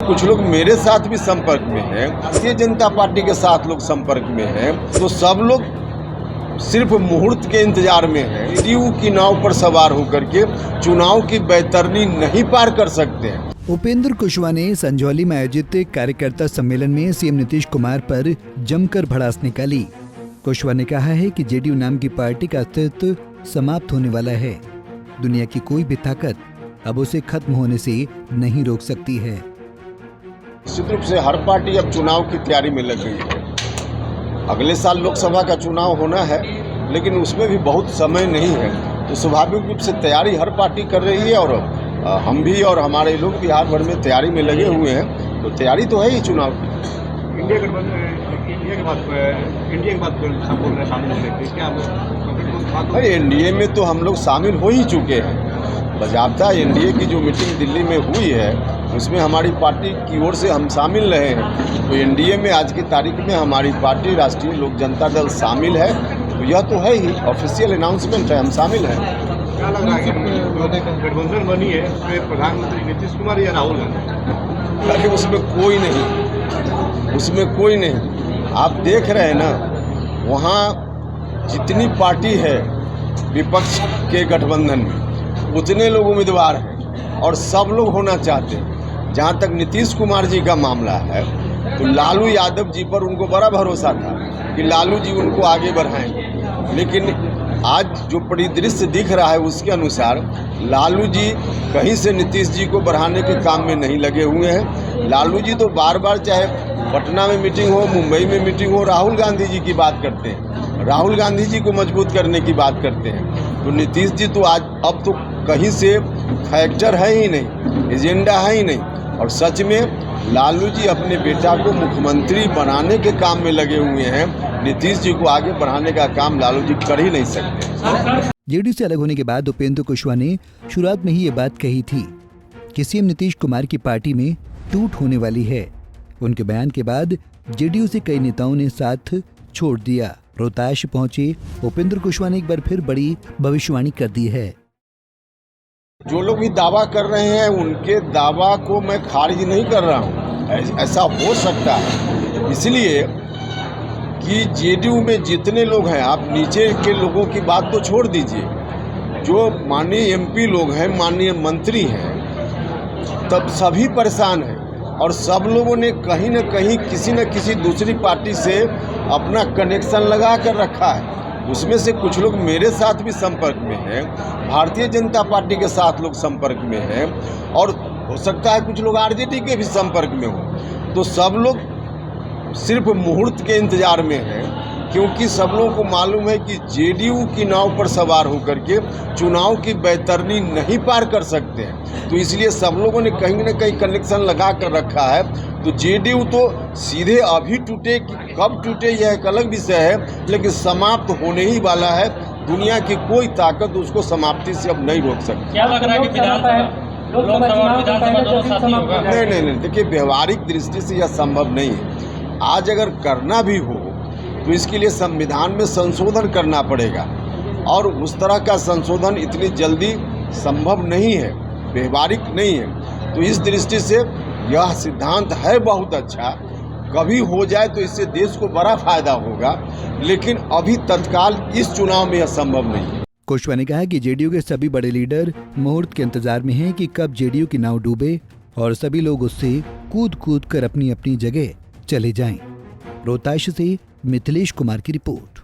कुछ लोग मेरे साथ भी संपर्क में हैं, भारतीय जनता पार्टी के साथ लोग संपर्क में हैं, तो सब लोग सिर्फ मुहूर्त के इंतजार में हैं। जेडीयू की नाव पर सवार होकर के चुनाव की बैतरनी नहीं पार कर सकते हैं। उपेंद्र कुशवाहा ने संजौली में आयोजित कार्यकर्ता सम्मेलन में सीएम नीतीश कुमार पर जमकर भड़ास निकाली। कुशवाहा ने कहा है कि जेडीयू नाम की पार्टी का अस्तित्व समाप्त होने वाला है। दुनिया की कोई भी ताकत अब उसे खत्म होने से नहीं रोक सकती है। निश्चित रूप से हर पार्टी अब चुनाव की तैयारी में लग गई है। अगले साल लोकसभा का चुनाव होना है, लेकिन उसमें भी बहुत समय नहीं है, तो स्वाभाविक रूप से तैयारी हर पार्टी कर रही है और हम भी और हमारे लोग बिहार भर में तैयारी में लगे हुए हैं। तो तैयारी तो है ही चुनाव की। इंडिया के बाद सब बोल रहे हैं शामिल होने के, क्या अरे एनडीए में तो हम लोग शामिल हो ही चुके हैं। बजाबता एनडीए की जो मीटिंग दिल्ली में हुई है उसमें हमारी पार्टी की ओर से हम शामिल रहे हैं। तो एनडीए में आज की तारीख में हमारी पार्टी राष्ट्रीय लोक जनता दल शामिल है, तो यह तो है ही ऑफिशियल अनाउंसमेंट है, हम शामिल हैं। क्या लग रहा है कि गठबंधन बनी है उसमें प्रधानमंत्री नीतीश कुमार या राहुल गांधी? अरे उसमें कोई नहीं। आप देख रहे हैं ना, वहाँ जितनी पार्टी है विपक्ष के गठबंधन में उतने लोग उम्मीदवार हैं और सब लोग होना चाहते हैं। जहाँ तक नीतीश कुमार जी का मामला है तो लालू यादव जी पर उनको बड़ा भरोसा था कि लालू जी उनको आगे बढ़ाएंगे, लेकिन आज जो परिदृश्य दिख रहा है उसके अनुसार लालू जी कहीं से नीतीश जी को बढ़ाने के काम में नहीं लगे हुए हैं। लालू जी तो बार बार चाहे पटना में मीटिंग हो, मुंबई में मीटिंग हो, राहुल गांधी जी की बात करते हैं, राहुल गांधी जी को मजबूत करने की बात करते हैं। तो नीतीश जी तो आज अब तो कहीं से फैक्टर है ही नहीं, एजेंडा है ही नहीं। और सच में लालू जी अपने बेटा को मुख्यमंत्री बनाने के काम में लगे हुए हैं। नीतीश जी को आगे बढ़ाने का काम लालू जी कर ही नहीं सकते। जेडीयू से अलग होने के बाद उपेंद्र कुशवाहा ने शुरुआत में ही ये बात कही थी कि सीएम नीतीश कुमार की पार्टी में टूट होने वाली है। उनके बयान के बाद जेडीयू से कई नेताओं ने साथ छोड़ दिया। रोहतास पहुंचे उपेंद्र कुशवाहा ने एक बार फिर बड़ी भविष्यवाणी कर दी है। जो लोग भी दावा कर रहे हैं उनके दावा को मैं खारिज नहीं कर रहा हूं। ऐसा हो सकता है इसलिए कि जेडीयू में जितने लोग हैं, आप नीचे के लोगों की बात तो छोड़ दीजिए, जो माननीय एमपी लोग हैं, माननीय मंत्री हैं, तब सभी परेशान हैं और सब लोगों ने कहीं न कहीं किसी न किसी दूसरी पार्टी से अपना कनेक्शन लगा कर रखा है। उसमें से कुछ लोग मेरे साथ भी संपर्क में हैं, भारतीय जनता पार्टी के साथ लोग संपर्क में हैं और हो सकता है कुछ लोग आरजेडी के भी संपर्क में हो। तो सब लोग सिर्फ मुहूर्त के इंतजार में हैं, क्योंकि सब लोगों को मालूम है कि जेडीयू की नाव पर सवार होकर के चुनाव की बैतरनी नहीं पार कर सकते हैं। तो इसलिए सब लोगों ने कहीं न कहीं कनेक्शन लगा कर रखा है। तो जेडीयू तो सीधे अभी टूटे, कब टूटे यह एक अलग विषय है, लेकिन समाप्त होने ही वाला है। दुनिया की कोई ताकत उसको समाप्ति से अब नहीं रोक सकती। क्या लग रहा है कि विधानसभा दोनों साथ ही होगा? नहीं, देखिए व्यवहारिक दृष्टि से यह संभव नहीं है। आज अगर करना भी हो तो इसके लिए संविधान में संशोधन करना पड़ेगा और उस तरह का संशोधन इतनी जल्दी संभव नहीं है, व्यवहारिक नहीं है। तो इस दृष्टि से यह सिद्धांत है बहुत अच्छा, कभी हो जाए तो इससे देश को बड़ा फायदा होगा, लेकिन अभी तत्काल इस चुनाव में यह संभव नहीं है। कुशवाहा ने कहा कि जेडीयू के सभी बड़े लीडर मुहूर्त के इंतजार में हैं कि कब जेडीयू की नाव डूबे और सभी लोग उससे कूद कर अपनी अपनी जगह चले जाएं। रोहतास से मिथिलेश कुमार की रिपोर्ट।